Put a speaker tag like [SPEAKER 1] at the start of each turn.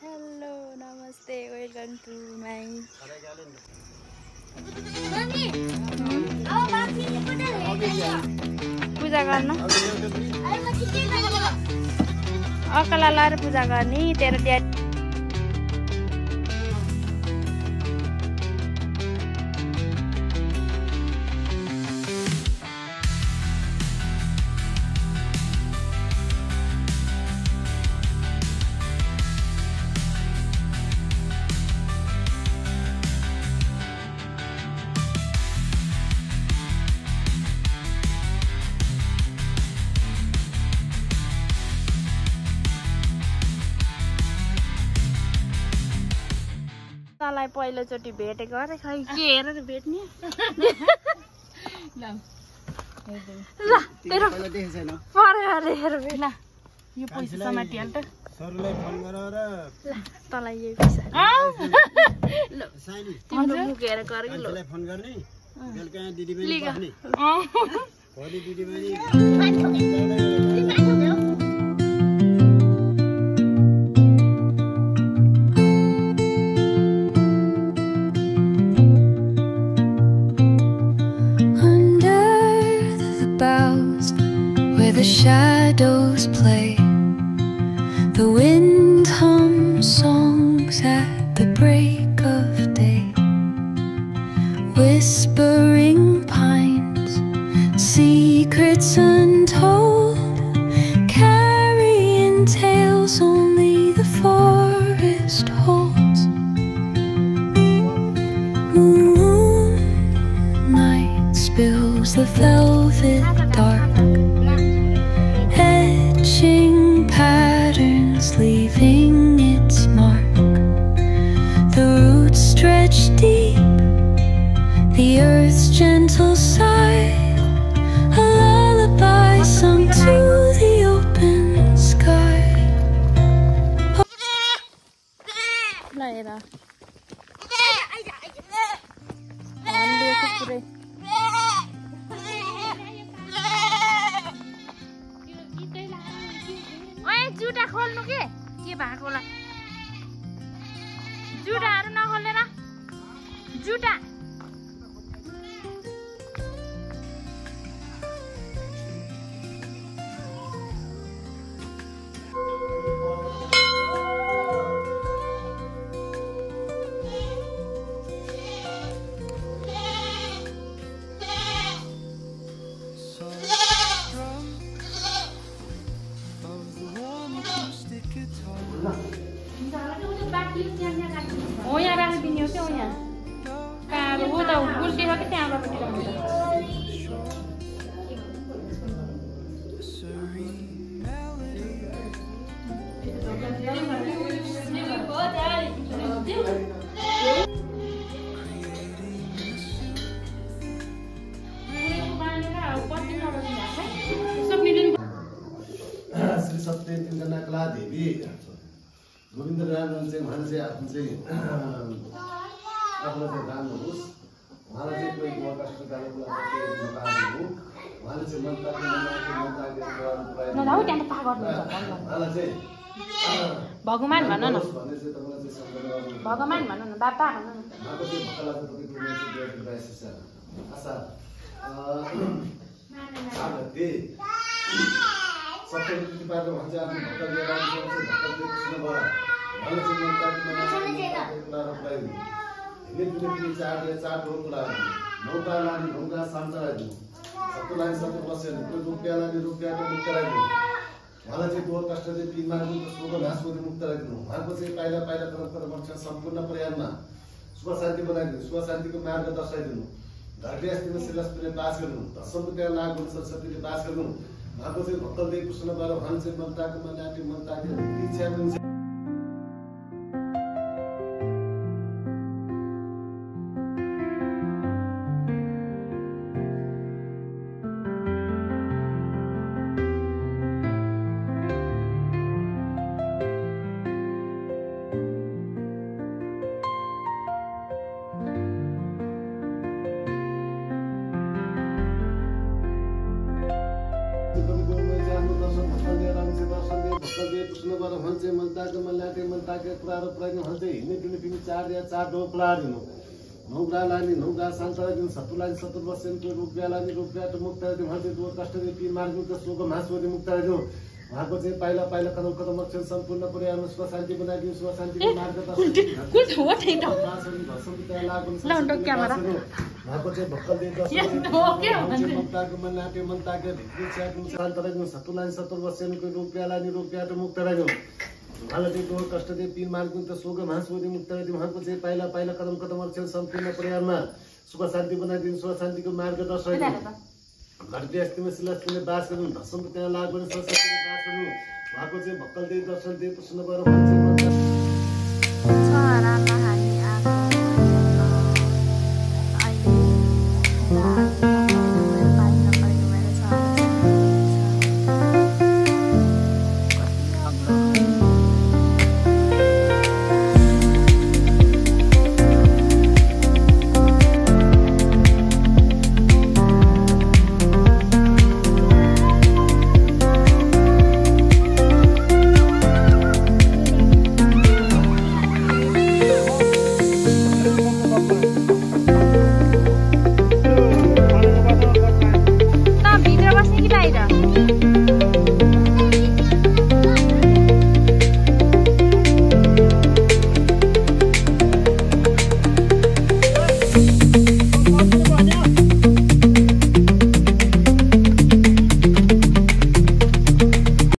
[SPEAKER 1] Hello नमस्ते welcome to my पूजा गर्न अकला लाएर पूजा गर्ने तेरो ड्याडी तँलाई पहिलोचोटि भेटेको अरे खै के हेरेर भेट्ने ल तेरो परे अरे हेर ल यो पैसा समातिहाल त
[SPEAKER 2] सरलाई फोन गरेर
[SPEAKER 1] ल तँलाई यही पैसा ल तिम्रो मुख हेरेर गर कि ल
[SPEAKER 2] फोन गर्ने बेलुका दिदीबहिनी बस्ने भोलि दिदीबहिनी
[SPEAKER 3] the shadows play, the wind hums songs at the break of day, whispering pines, secrets untold, carrying tales only the forest holds. Moonlight spills the velvet dark, patterns leaving its mark. The roots stretch deep, the earth's gentle sigh, a lullaby sung to the open sky.
[SPEAKER 1] जुटा खोल्नु के भएको होला जुटाहरु नखोलेर जुटा हो यहाँ राखिदिने हो क्या यहाँ कालो हो त उल्टी हो कि त्यहाँबाट
[SPEAKER 2] श्री सत्य तिनजना कला देवी गोविन्द रामन चाहिँ उहाँले चाहिँ आफ्नो चाहिँ आफ्नो चाहिँ दान होस् उहाँलाई चाहिँ कोही दुःख कष्ट गाएको हो उहाँले चाहिँ उहाँलाई चाहिँ
[SPEAKER 1] भगवान भन न
[SPEAKER 2] भन्ने चाहिँ तपाईँलाई चाहिँ सम्झना गर्नु
[SPEAKER 1] भगवान भन न बाबा भन न
[SPEAKER 2] उहाँको चाहिँ भक्तलाई चाहिँ आशा आगते सबै कृतिबाट भन्छ आफ्नो भक्त लिएर आउनुहुन्छ भक्त कृष्ण भयो उहाँले चाहिँ हिँड्ने चार हो कुरा नौका लाने ढुङ्गा शान्त राखिदिनु सबै लाने सबै बसेन कोही रुपियाँ लाने रुपियाँको मुक्त राखिदिनु उहाँलाई चाहिँ दुःख कष्ट चाहिँ पिरमा शोक नाशको मुक्त राखिदिनु उहाँको चाहिँ पाइला पाइला परम्परा वंश सम्पूर्ण प्रयासमा शुभ शान्ति बनाइदिनु शुभ शान्तिको मार्ग दर्शाइदिनु धर्गस्थितिमा शिलास्थितिले बास गर्नु दशमका लाग गुण सरस्वतीले बास गर्नु उहाँको चाहिँ भक्तदेव कृष्ण भएर उहाँ चाहिँ मनताको मनाटी मनताको इच्छा हुन्छ प्रश्न भएर भन्छ मनताके मनलाटे मनताके पुरारो पुरानो भन्छ हिँड्ने पिने पिने चार ढो पुरारिनु नौग्रा लानी नौग्रा शान्तरा दिन सतुलानी सतुर बसेनको रुपियाँ लानी रुपियाँ त मुक्त दिन भन्छ दुःख कष्टले पी मार्नु त सोको मासुले मुक्त दिनु उहाँको चाहिँ पाइला पाइला कदम कदम अक्षर सम्पूर्ण पुर्याउनु सुख शान्ति बनाइदिनु सुख शान्तिको मार्ग उहाँको चाहिँ भक्कल मन नाट्यो मन ताके भित्री छ्याक्नु शान्तरा दिन सतुलानी सतुर बसेनको रुपियाँ लानी रुपियाँ त मुक्त दिनु उहाँलाई चाहिँ दुःख कष्टले पी मार्नु त सोको मासुले मुक्त दिनु उहाँको चाहिँ पाइला पाइला कदम कदम अक्षर सम्पूर्ण पुर्याउनमा सुख शान्ति बनाइदिनु सुख शान्तिको मार्ग दर्शन घरटी अस्तिमा शिलास्तिले बास गर्नु धसम त्यहाँ लाग्नु संस्कृतिले बास गर्नु उहाँको चाहिँ भक्कल देव दर्शन देव प्रसन्न भएर